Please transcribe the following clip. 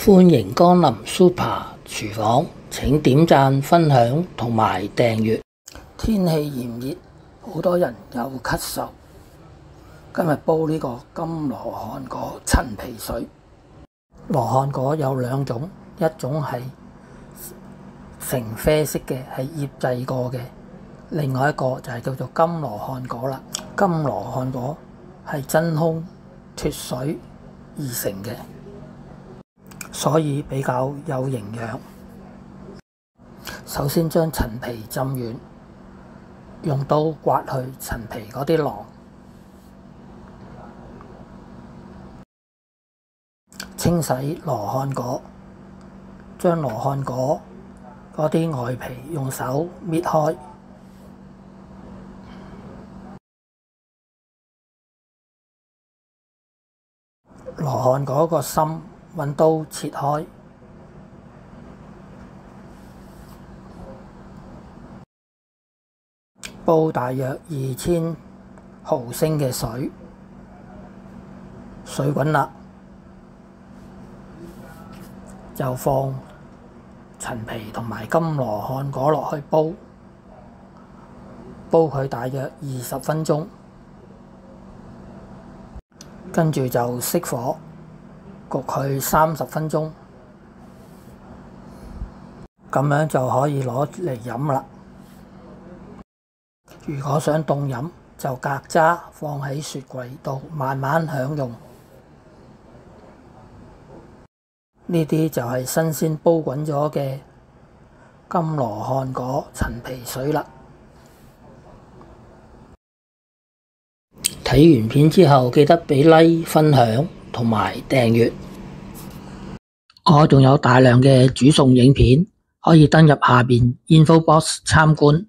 歡迎光臨 Super 廚房，請點讚、分享同埋訂閱。天氣炎熱，好多人有咳嗽。今日煲呢個金羅漢果陳皮水。羅漢果有兩種，一種係呈啡色嘅，係醃製過嘅；另外一個就係叫做金羅漢果啦。金羅漢果係真空脫水而成嘅，所以比較有營養。首先將陳皮浸軟，用刀刮去陳皮嗰啲囊，清洗羅漢果，將羅漢果嗰啲外皮用手搣開，羅漢果個心揾刀切開，煲大約2000毫升嘅水，水滾啦，就放陳皮同埋金羅漢果落去煲，煲佢大約20分鐘，跟住就熄火，焗佢30分鐘，咁樣就可以攞嚟飲啦。如果想凍飲，就隔渣放喺雪櫃度慢慢享用。呢啲就係新鮮煲滾咗嘅金羅漢果陳皮水啦。睇完片之後記得俾 like、分享同埋訂閱。我仲有大量嘅煮餸影片，可以登入下邊 info box 參觀。